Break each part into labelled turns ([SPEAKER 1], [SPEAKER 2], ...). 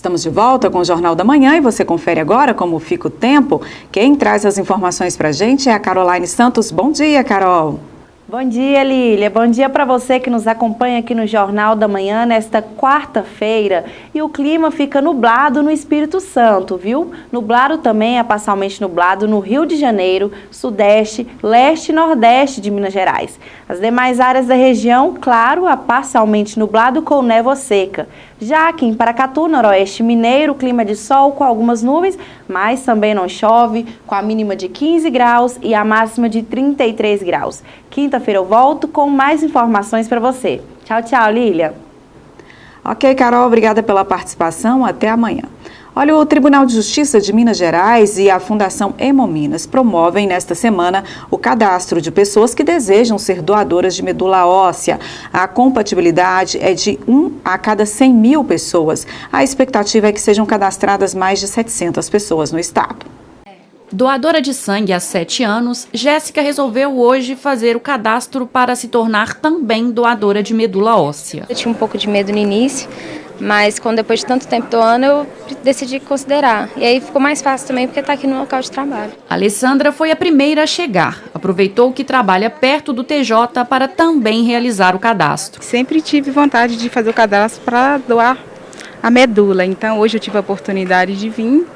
[SPEAKER 1] Estamos de volta com o Jornal da Manhã e você confere agora como fica o tempo. Quem traz as informações para a gente é a Caroline Santos. Bom dia, Carol.
[SPEAKER 2] Bom dia, Lília. Bom dia para você que nos acompanha aqui no Jornal da Manhã nesta quarta-feira. E o clima fica nublado no Espírito Santo, viu? Nublado também, é parcialmente nublado no Rio de Janeiro, Sudeste, Leste e Nordeste de Minas Gerais. As demais áreas da região, claro, é parcialmente nublado com névoa seca. Já aqui em Paracatu, Noroeste Mineiro, clima de sol com algumas nuvens, mas também não chove, com a mínima de 15 graus e a máxima de 33 graus. Quinta-feira eu volto com mais informações para você. Tchau, tchau, Lília.
[SPEAKER 1] Ok, Carol, obrigada pela participação. Até amanhã. Olha, o Tribunal de Justiça de Minas Gerais e a Fundação Hemominas promovem nesta semana o cadastro de pessoas que desejam ser doadoras de medula óssea. A compatibilidade é de 1 a cada 100 mil pessoas. A expectativa é que sejam cadastradas mais de 700 pessoas no estado.
[SPEAKER 3] Doadora de sangue há 7 anos, Jéssica resolveu hoje fazer o cadastro para se tornar também doadora de medula óssea.
[SPEAKER 4] Eu tinha um pouco de medo no início, mas depois de tanto tempo doando, eu decidi considerar. E aí ficou mais fácil também, porque está aqui no local de trabalho.
[SPEAKER 3] Alessandra foi a primeira a chegar. Aproveitou que trabalha perto do TJ para também realizar o cadastro.
[SPEAKER 5] Sempre tive vontade de fazer o cadastro para doar a medula. Então hoje eu tive a oportunidade de vir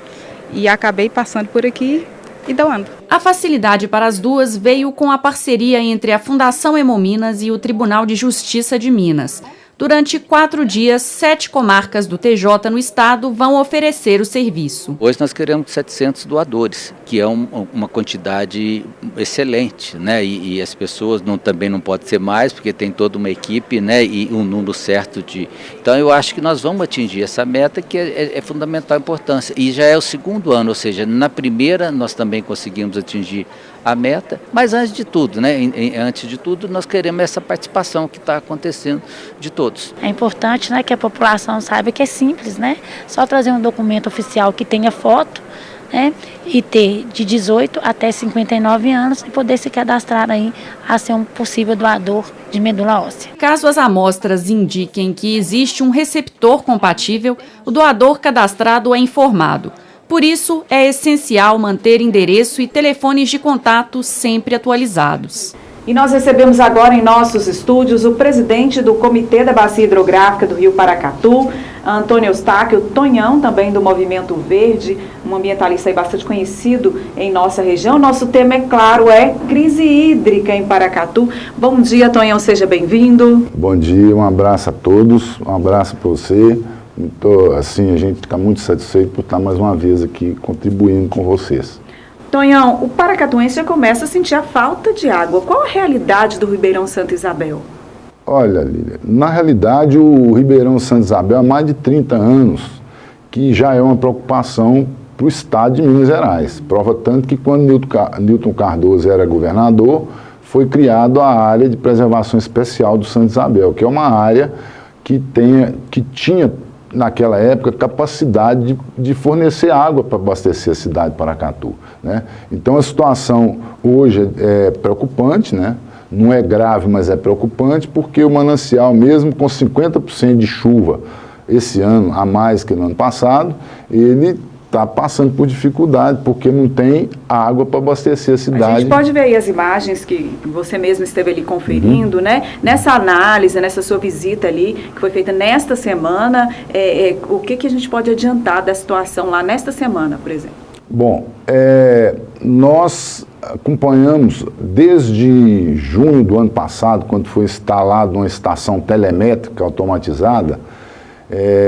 [SPEAKER 5] e acabei passando por aqui e doando.
[SPEAKER 3] A facilidade para as duas veio com a parceria entre a Fundação Hemominas e o Tribunal de Justiça de Minas. Durante 4 dias, 7 comarcas do TJ no estado vão oferecer o serviço.
[SPEAKER 6] Hoje nós queremos 700 doadores, que é uma quantidade excelente, né? E as pessoas também não podem ser mais, porque tem toda uma equipe, né? E um número certo de... Então eu acho que nós vamos atingir essa meta, que é fundamental importância. E já é o segundo ano, ou seja, na primeira nós também conseguimos atingir a meta, mas antes de tudo, né? Antes de tudo, nós queremos essa participação que está acontecendo de todos.
[SPEAKER 7] É importante, né, que a população saiba que é simples, né? Só trazer um documento oficial que tenha foto, né? E ter de 18 até 59 anos e poder se cadastrar aí a ser um possível doador de medula óssea.
[SPEAKER 3] Caso as amostras indiquem que existe um receptor compatível, o doador cadastrado é informado. Por isso, é essencial manter endereço e telefones de contato sempre atualizados.
[SPEAKER 1] E nós recebemos agora em nossos estúdios o presidente do Comitê da Bacia Hidrográfica do Rio Paracatu, Antônio Eustáquio, Tonhão, também do Movimento Verde, um ambientalista aí bastante conhecido em nossa região. Nosso tema, é claro, é crise hídrica em Paracatu. Bom dia, Tonhão, seja bem-vindo.
[SPEAKER 8] Bom dia, um abraço a todos, um abraço para você. Então, assim, a gente fica muito satisfeito por estar mais uma vez aqui contribuindo com vocês.
[SPEAKER 1] Tonhão, o paracatuense já começa a sentir a falta de água. Qual a realidade do Ribeirão Santa Isabel?
[SPEAKER 8] Olha, Lília, na realidade o Ribeirão Santa Isabel há mais de 30 anos que já é uma preocupação para o estado de Minas Gerais. Prova tanto que quando Newton Cardoso era governador, foi criado a área de preservação especial do Santa Isabel, que é uma área que tinha naquela época, capacidade de fornecer água para abastecer a cidade de Paracatu, né? Então a situação hoje é preocupante, né? Não é grave, mas é preocupante, porque o manancial, mesmo com 50% de chuva esse ano, a mais que no ano passado, ele está passando por dificuldade, porque não tem água para abastecer a cidade.
[SPEAKER 1] A gente pode ver aí as imagens que você mesmo esteve ali conferindo, né? Nessa análise, nessa sua visita ali, que foi feita nesta semana, o que a gente pode adiantar da situação lá nesta semana, por exemplo? Bom,
[SPEAKER 8] nós acompanhamos desde junho do ano passado, quando foi instalada uma estação telemétrica automatizada,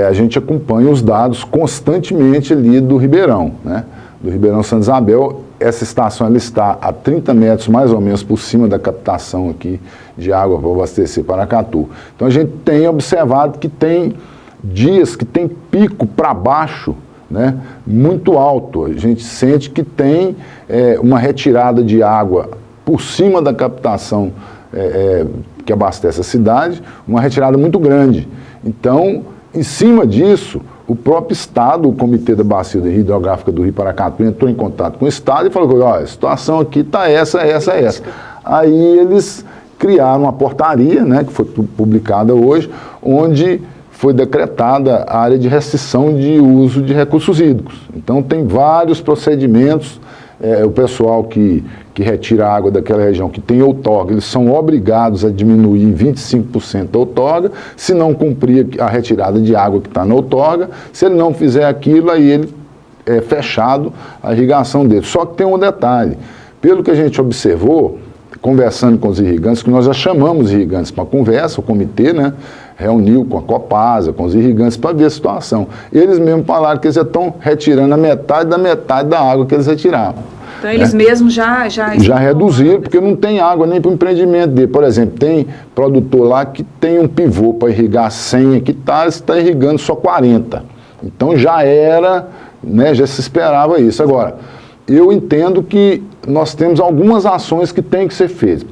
[SPEAKER 8] a gente acompanha os dados constantemente ali do Ribeirão, né? Do Ribeirão Santa Isabel. Essa estação ela está a 30 metros mais ou menos por cima da captação aqui de água para abastecer Paracatu. Então a gente tem observado que tem dias que tem pico para baixo, né? Muito alto. A gente sente que tem uma retirada de água por cima da captação que abastece a cidade, uma retirada muito grande. Então, em cima disso, o próprio Estado, o Comitê da Bacia Hidrográfica do Rio Paracatu, entrou em contato com o Estado e falou: olha, a situação aqui está essa. Aí eles criaram uma portaria, né, que foi publicada hoje, onde foi decretada a área de restrição de uso de recursos hídricos. Então tem vários procedimentos, o pessoal que retira a água daquela região que tem outorga, eles são obrigados a diminuir em 25% a outorga, se não cumprir a retirada de água que está na outorga, se ele não fizer aquilo, aí ele é fechado a irrigação dele. Só que tem um detalhe, pelo que a gente observou, conversando com os irrigantes, que nós já chamamos os irrigantes para conversa, o comitê, né, reuniu com a Copasa, com os irrigantes para ver a situação. Eles mesmos falaram que eles já estão retirando a metade da água que eles retiravam.
[SPEAKER 1] Então eles mesmos já
[SPEAKER 8] reduziram, porque não tem água nem para o empreendimento dele. Por exemplo, tem produtor lá que tem um pivô para irrigar 100 hectares, está irrigando só 40. Então já era, né, já se esperava isso. Agora, eu entendo que nós temos algumas ações que têm que ser feitas.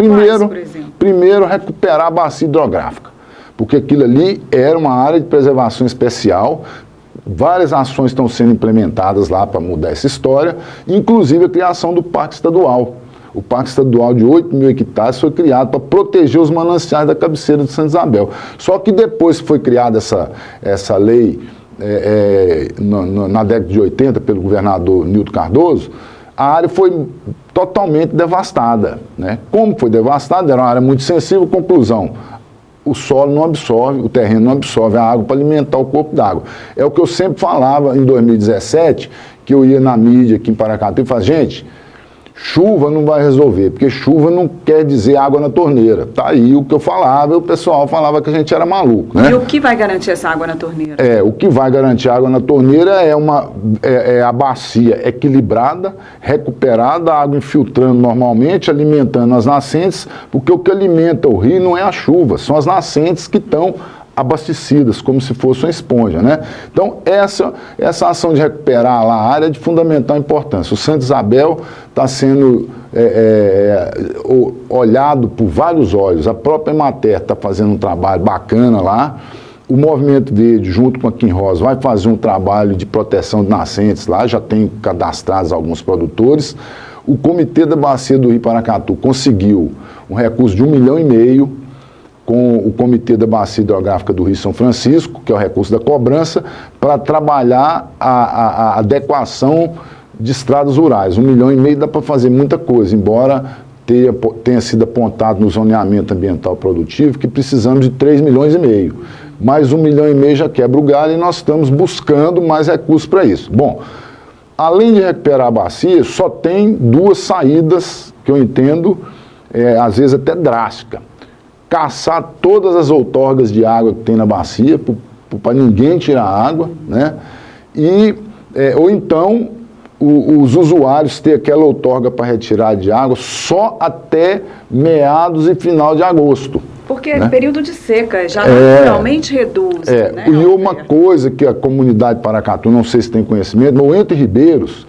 [SPEAKER 8] Primeiro, recuperar a bacia hidrográfica, porque aquilo ali era uma área de preservação especial. Várias ações estão sendo implementadas lá para mudar essa história, inclusive a criação do Parque Estadual. O Parque Estadual de 8.000 hectares foi criado para proteger os mananciais da cabeceira de Santa Isabel. Só que depois que foi criada essa lei na década de 80 pelo governador Nilton Cardoso, a área foi totalmente devastada, né? Como foi devastada, era uma área muito sensível, conclusão, o solo não absorve, o terreno não absorve a água para alimentar o corpo d'água. É o que eu sempre falava em 2017, que eu ia na mídia aqui em Paracatu e falava, gente, chuva não vai resolver, porque chuva não quer dizer água na torneira. Tá aí o que eu falava, e o pessoal falava que a gente era maluco, né?
[SPEAKER 1] E o que vai garantir essa água na torneira?
[SPEAKER 8] O que vai garantir a água na torneira é a bacia equilibrada, recuperada, a água infiltrando normalmente, alimentando as nascentes, porque o que alimenta o rio não é a chuva, são as nascentes que estão abastecidas, como se fosse uma esponja, né? Então, essa ação de recuperar lá a área é de fundamental importância. O Santa Isabel está sendo olhado por vários olhos. A própria Emater está fazendo um trabalho bacana lá. O Movimento Verde, junto com a Kim Rosa, vai fazer um trabalho de proteção de nascentes lá, já tem cadastrados alguns produtores. O Comitê da Bacia do Rio Paracatu conseguiu um recurso de 1,5 milhão com o Comitê da Bacia Hidrográfica do Rio São Francisco, que é o recurso da cobrança, para trabalhar a adequação de estradas rurais. 1,5 milhão dá para fazer muita coisa, embora tenha sido apontado no zoneamento ambiental produtivo que precisamos de 3,5 milhões. Mais 1,5 milhão já quebra o galho e nós estamos buscando mais recursos para isso. Bom, além de recuperar a bacia, só tem duas saídas que eu entendo, às vezes até drástica. Caçar todas as outorgas de água que tem na bacia, para ninguém tirar água, né? Ou então os usuários ter aquela outorga para retirar de água só até meados e final de agosto.
[SPEAKER 1] Porque é período de seca, já naturalmente reduz. Né,
[SPEAKER 8] e uma coisa que a comunidade Paracatu, não sei se tem conhecimento, no Entre Ribeiros,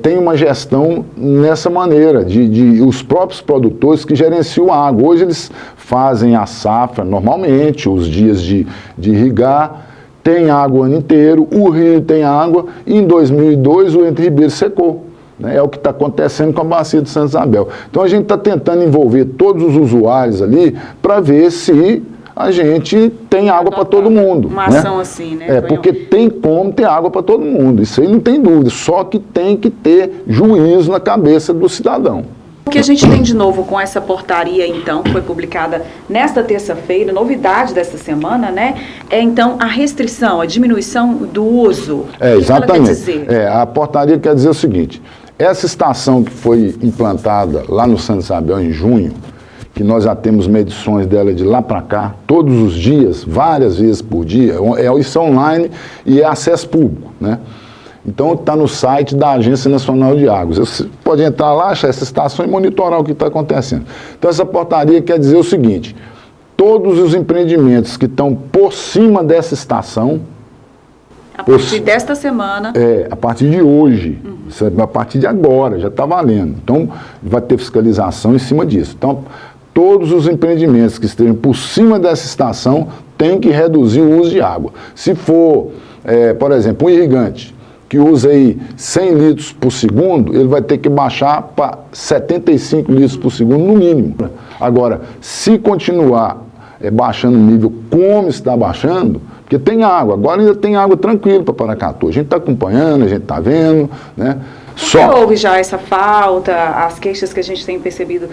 [SPEAKER 8] tem uma gestão nessa maneira, de os próprios produtores que gerenciam a água. Hoje eles fazem a safra normalmente, os dias de irrigar, tem água o ano inteiro, o rio tem água, e em 2002 o Entre Ribeiros secou. Né? É o que está acontecendo com a bacia de Santa Isabel. Então a gente está tentando envolver todos os usuários ali para ver se a gente tem água para todo mundo.
[SPEAKER 1] Uma ação assim, né?
[SPEAKER 8] Porque tem como ter água para todo mundo, isso aí não tem dúvida, só que tem que ter juízo na cabeça do cidadão.
[SPEAKER 1] O que a gente tem de novo com essa portaria, então, que foi publicada nesta terça-feira, novidade desta semana, né? É, então, a restrição, a diminuição do uso.
[SPEAKER 8] Exatamente.
[SPEAKER 1] O que ela quer dizer?
[SPEAKER 8] A portaria quer dizer o seguinte, essa estação que foi implantada lá no Santa Isabel em junho, que nós já temos medições dela de lá para cá, todos os dias, várias vezes por dia, isso é online e é acesso público, né? Então está no site da Agência Nacional de Águas. Você pode entrar lá, achar essa estação e monitorar o que está acontecendo. Então essa portaria quer dizer o seguinte, todos os empreendimentos que estão por cima dessa estação,
[SPEAKER 1] a partir desta semana.
[SPEAKER 8] A partir de hoje, a partir de agora, já está valendo. Então vai ter fiscalização em cima disso. Então todos os empreendimentos que estejam por cima dessa estação têm que reduzir o uso de água. Se for, por exemplo, um irrigante que usa aí 100 litros por segundo, ele vai ter que baixar para 75 litros por segundo no mínimo. Agora, se continuar baixando o nível como está baixando, Porque tem água, agora ainda tem água tranquilo para Paracatu. A gente está acompanhando, a gente está vendo, né?
[SPEAKER 1] Só houve já essa falta, as queixas que a gente tem percebido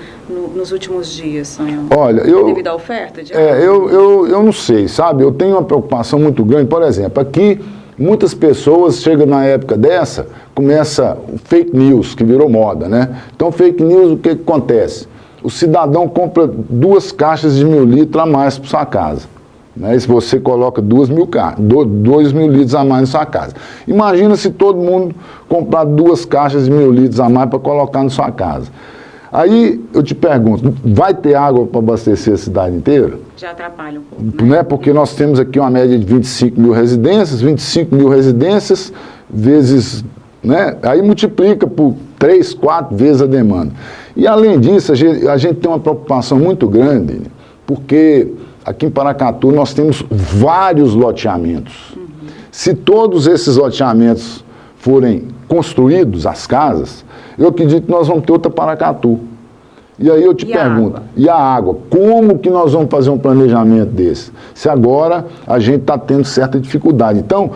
[SPEAKER 1] nos últimos dias, Sonhão?
[SPEAKER 8] Olha,
[SPEAKER 1] devido à oferta de água?
[SPEAKER 8] Eu não sei, sabe? Eu tenho uma preocupação muito grande. Por exemplo, aqui, muitas pessoas chegam na época dessa, começa o fake news, que virou moda, né? Então, fake news, o que acontece? O cidadão compra 2 caixas de 1.000 litros a mais para sua casa. Né? Se você coloca 2.000 litros a mais na sua casa. Imagina se todo mundo comprar 2 caixas de 1.000 litros a mais para colocar na sua casa. Aí eu te pergunto, vai ter água para abastecer a cidade inteira?
[SPEAKER 1] Já atrapalha um pouco,
[SPEAKER 8] né? Porque nós temos aqui uma média de 25 mil residências vezes, né? Aí multiplica por 3, 4 vezes a demanda. E além disso, a gente tem uma preocupação muito grande, porque aqui em Paracatu nós temos vários loteamentos. Se todos esses loteamentos forem construídos, as casas, eu acredito que nós vamos ter outra Paracatu. E aí eu te pergunto, e a água? Como que nós vamos fazer um planejamento desse? Se agora a gente está tendo certa dificuldade. Então,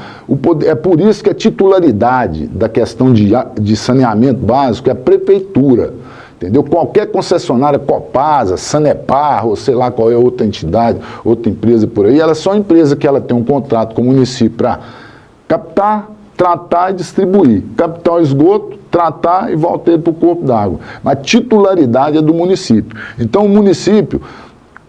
[SPEAKER 8] é por isso que a titularidade da questão de saneamento básico é a prefeitura. Entendeu? Qualquer concessionária, Copasa, Sanepar, ou sei lá qual é outra entidade, outra empresa por aí, ela é só uma empresa que ela tem um contrato com o município para captar, tratar e distribuir. Captar o esgoto, tratar e voltar para o corpo d'água. Mas a titularidade é do município. Então o município,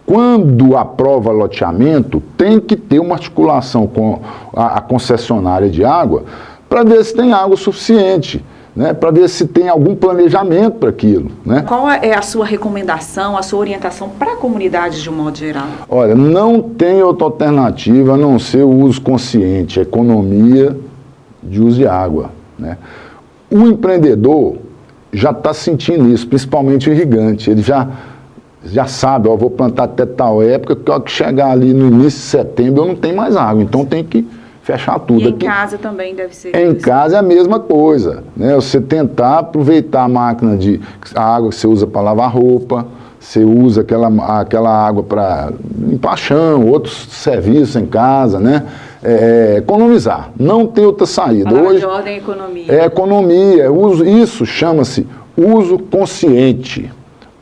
[SPEAKER 8] quando aprova loteamento, tem que ter uma articulação com a concessionária de água para ver se tem água suficiente. Né, para ver se tem algum planejamento para aquilo. Né?
[SPEAKER 1] Qual é a sua recomendação, a sua orientação para a comunidade de um modo geral?
[SPEAKER 8] Olha, não tem outra alternativa a não ser o uso consciente, a economia de uso de água. Né? O empreendedor já está sentindo isso, principalmente o irrigante. Ele já sabe, ó, vou plantar até tal época, que chegar ali no início de setembro eu não tenho mais água, então tem que fechar tudo.
[SPEAKER 1] E em casa também deve ser
[SPEAKER 8] Em
[SPEAKER 1] isso.
[SPEAKER 8] casa é a mesma coisa, né? Você tentar aproveitar a água que você usa para lavar roupa, você usa aquela água para limpar chão, outros serviços em casa, né? Economizar, não tem outra saída.
[SPEAKER 1] Palavra de ordem é economia.
[SPEAKER 8] É economia, isso chama-se uso consciente.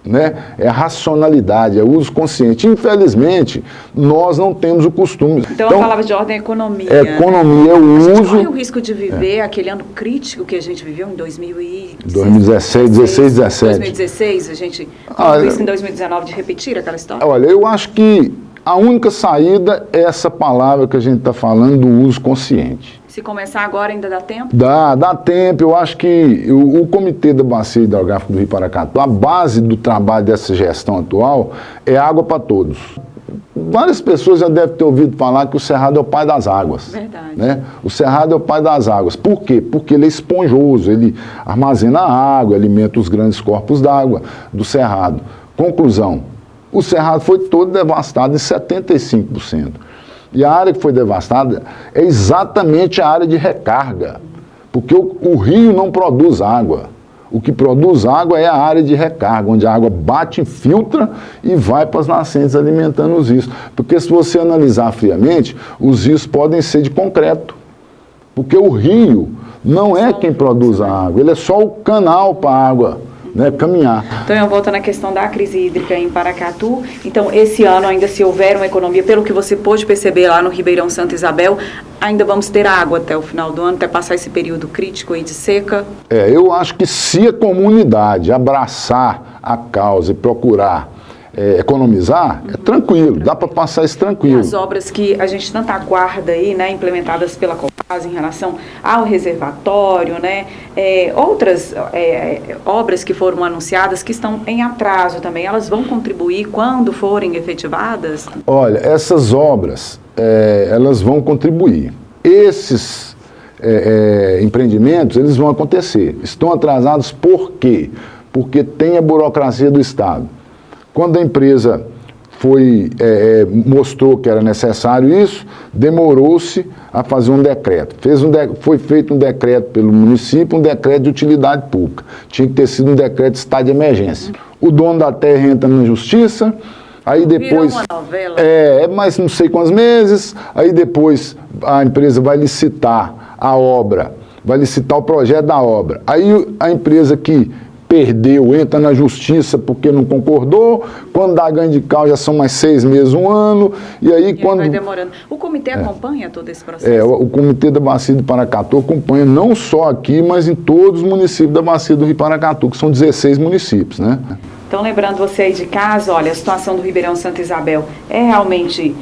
[SPEAKER 8] Né? É a racionalidade, é o uso consciente. Infelizmente, nós não temos o costume.
[SPEAKER 1] Então a palavra de ordem é economia.
[SPEAKER 8] Economia, o uso.
[SPEAKER 1] A gente corre o risco de viver aquele ano crítico que a gente viveu em
[SPEAKER 8] 2016, 17.
[SPEAKER 1] 2016, a gente corre o risco em 2019 de repetir aquela história?
[SPEAKER 8] Olha, eu acho que a única saída é essa palavra que a gente está falando do uso consciente.
[SPEAKER 1] Se começar agora ainda dá tempo?
[SPEAKER 8] Dá tempo. Eu acho que o Comitê da Bacia Hidrográfica do Rio Paracatu, a base do trabalho dessa gestão atual é água para todos. Várias pessoas já devem ter ouvido falar que o Cerrado é o pai das águas.
[SPEAKER 1] Verdade.
[SPEAKER 8] Né? O Cerrado é o pai das águas. Por quê? Porque ele é esponjoso, ele armazena água, alimenta os grandes corpos d'água do Cerrado. Conclusão, o Cerrado foi todo devastado em 75%. E a área que foi devastada é exatamente a área de recarga, porque o rio não produz água. O que produz água é a área de recarga, onde a água bate, filtra e vai para as nascentes alimentando os rios. Porque se você analisar friamente, os rios podem ser de concreto, porque o rio não é quem produz a água, ele é só o canal para a água, né, caminhar.
[SPEAKER 1] Então eu volto na questão da crise hídrica em Paracatu. Então esse ano ainda, se houver uma economia, pelo que você pôde perceber lá no Ribeirão Santa Isabel, ainda vamos ter água até o final do ano, até passar esse período crítico aí de seca?
[SPEAKER 8] Eu acho que se a comunidade abraçar a causa e procurar economizar, é tranquilo, dá para passar isso tranquilo.
[SPEAKER 1] E as obras que a gente tanto aguarda aí, né, implementadas pela Copasa em relação ao reservatório, né, outras obras que foram anunciadas que estão em atraso também, elas vão contribuir quando forem efetivadas?
[SPEAKER 8] Olha, essas obras, elas vão contribuir. Esses empreendimentos, eles vão acontecer. Estão atrasados por quê? Porque tem a burocracia do Estado. Quando a empresa mostrou que era necessário isso, demorou-se a fazer um decreto. Foi feito um decreto pelo município, um decreto de utilidade pública. Tinha que ter sido um decreto de estado de emergência. O dono da terra entra na justiça, Aí depois...
[SPEAKER 1] Virou uma novela.
[SPEAKER 8] Mas não sei quantos meses, aí depois a empresa vai licitar a obra, vai licitar o projeto da obra. Aí a empresa que perdeu, entra na justiça porque não concordou, quando dá ganho de causa já são mais 6 meses, 1 ano, e aí quando...
[SPEAKER 1] vai demorando. O comitê acompanha todo esse processo?
[SPEAKER 8] O Comitê da Bacia do Paracatu acompanha não só aqui, mas em todos os municípios da Bacia do Rio Paracatu, que são 16 municípios, né?
[SPEAKER 1] Então, lembrando você aí de casa, olha, a situação do Ribeirão Santa Isabel é realmente,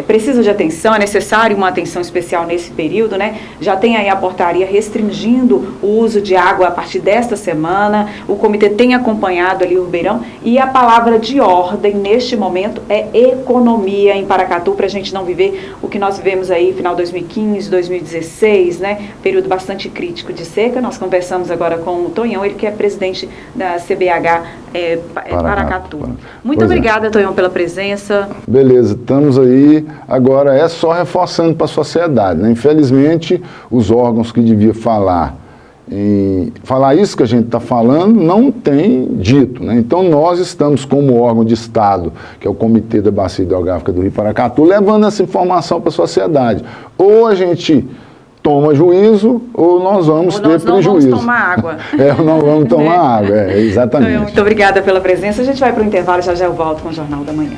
[SPEAKER 1] precisa de atenção, é necessário uma atenção especial nesse período, né? Já tem aí a portaria restringindo o uso de água a partir desta semana, o comitê tem acompanhado ali o Ribeirão, e a palavra de ordem neste momento é economia em Paracatu, para a gente não viver o que nós vivemos aí, final de 2015, 2016, né? Período bastante crítico de seca. Nós conversamos agora com o Tonhão, ele que é presidente da CBH Paracatu. Muito obrigada, Tonhão, pela presença.
[SPEAKER 8] Beleza, estamos aí. Agora é só reforçando para a sociedade, né? Infelizmente, os órgãos que deviam falar isso que a gente está falando, não tem dito, né? Então nós estamos como órgão de Estado, que é o Comitê da Bacia Hidrográfica do Rio Paracatu, levando essa informação para a sociedade. Ou a gente toma juízo, ou nós vamos ter prejuízo. Ou nós não vamos
[SPEAKER 1] tomar água.
[SPEAKER 8] Ou não vamos tomar água, exatamente.
[SPEAKER 1] Muito obrigada pela presença. A gente vai para o intervalo, já eu volto com o Jornal da Manhã.